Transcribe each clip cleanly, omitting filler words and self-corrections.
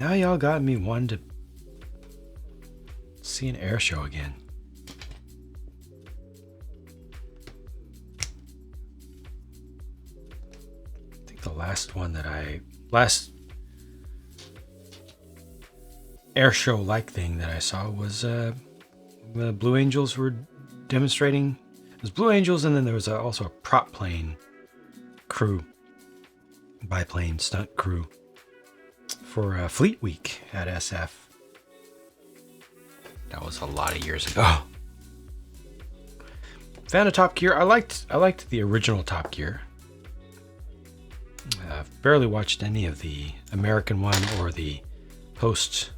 Now y'all got me wanting to see an air show again. I think the last air show like thing that I saw was the Blue Angels were demonstrating. It was Blue Angels, and then there was also a prop plane crew, biplane stunt crew for Fleet Week at SF. That was a lot of years ago. Fan of Top Gear. I liked the original Top Gear. I've barely watched any of the American one or the post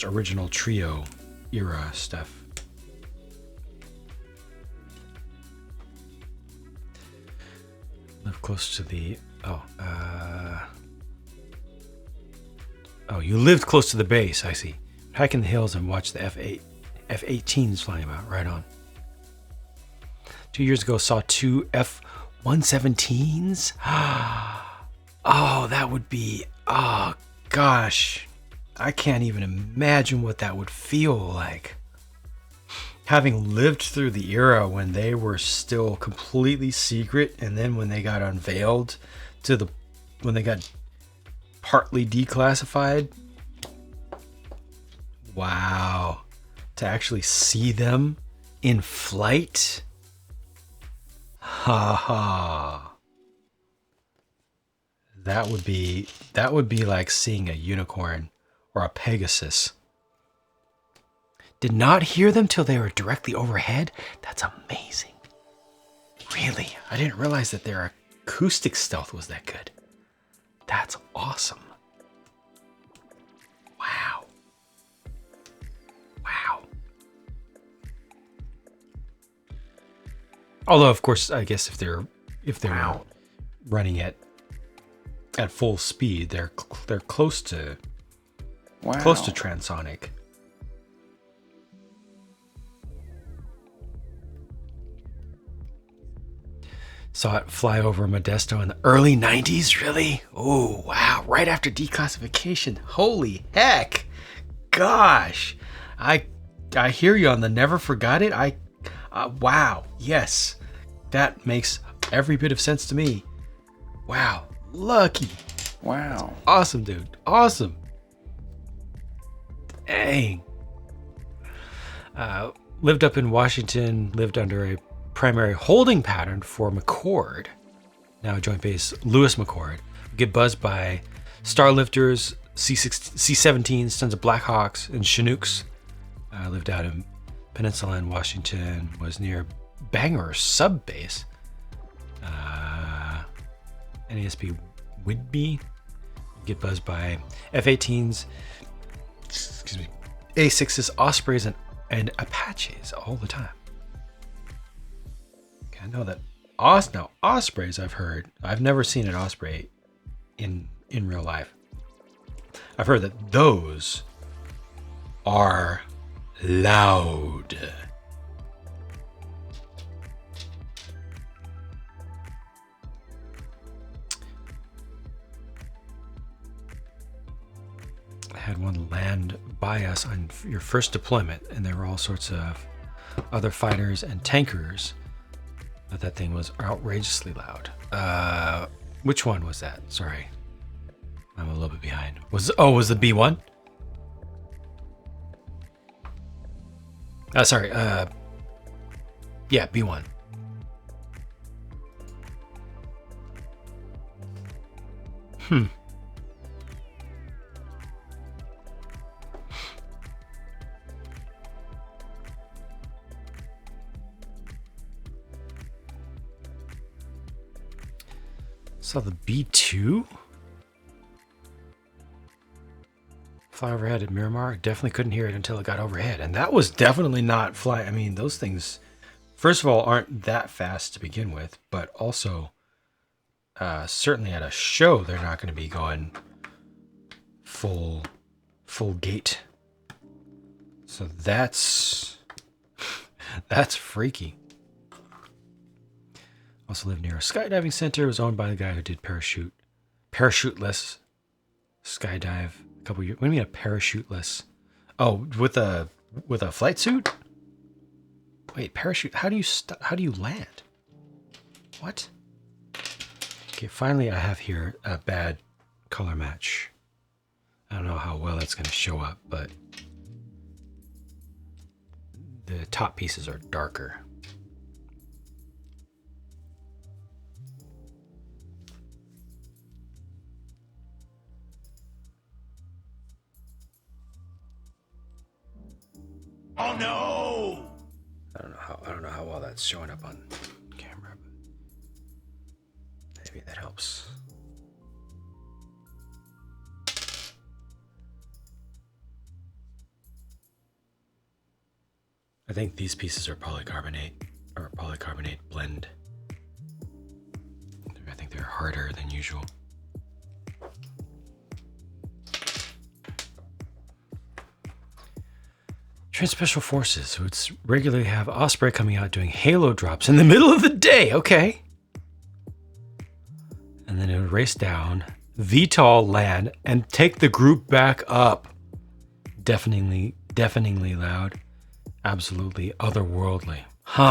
original trio era stuff. Live close to the you lived close to the base, I see. Hike in the hills and watch the F-18s flying about. Right on. 2 years ago, saw 2 F-117s. Oh, that would be... Oh, gosh. I can't even imagine what that would feel like. Having lived through the era when they were still completely secret, and then when they got unveiled when they got partly declassified. Wow. To actually see them in flight. Ha ha. That would be like seeing a unicorn or a Pegasus. Did not hear them till they were directly overhead. That's amazing. Really, I didn't realize that their acoustic stealth was that good. That's awesome. Wow. Wow. Although, of course, I guess if they're wow. Running at full speed, they're close to transonic. Saw it fly over Modesto in the early 90s, really? Oh, wow. Right after declassification. Holy heck. Gosh. I hear you on the never forgot it. Wow. Yes. That makes every bit of sense to me. Wow. Lucky. Wow. Awesome, dude. Awesome. Dang. Lived up in Washington, lived under a primary holding pattern for McCord, now Joint Base Lewis McCord. Get buzzed by Starlifters, C-17s, tons of Blackhawks, and Chinooks. Lived out in Peninsula in Washington, was near Bangor sub base. NASP Whidbey. Get buzzed by F-18s, A-6s, Ospreys, and Apaches all the time. I know that Ospreys I've heard. I've never seen an Osprey in real life. I've heard that those are loud. I had one land by us on your first deployment, and there were all sorts of other fighters and tankers. But that thing was outrageously loud. Which one was that? Sorry. I'm a little bit behind. Was the B1? Sorry. Yeah, B1. Saw the B2 fly overhead at Miramar. Definitely couldn't hear it until it got overhead, and that was definitely not fly. I mean, those things, first of all, aren't that fast to begin with, but also certainly at a show they're not going to be going full gate. So that's freaky. Also lived near a skydiving center. It was owned by the guy who did parachute parachuteless skydive a couple years. What do you mean a parachuteless? Oh, with a flight suit? Wait, parachute. How do you land? What? Okay, finally I have here a bad color match. I don't know how well that's going to show up, but the top pieces are darker. Oh no! I don't know how well that's showing up on camera, but maybe that helps. I think these pieces are polycarbonate or polycarbonate blend. I think they're harder than usual. Train Special Forces would regularly have Osprey coming out doing halo drops in the middle of the day. Okay. And then it would race down, VTOL land, and take the group back up. Deafeningly loud. Absolutely otherworldly. Huh.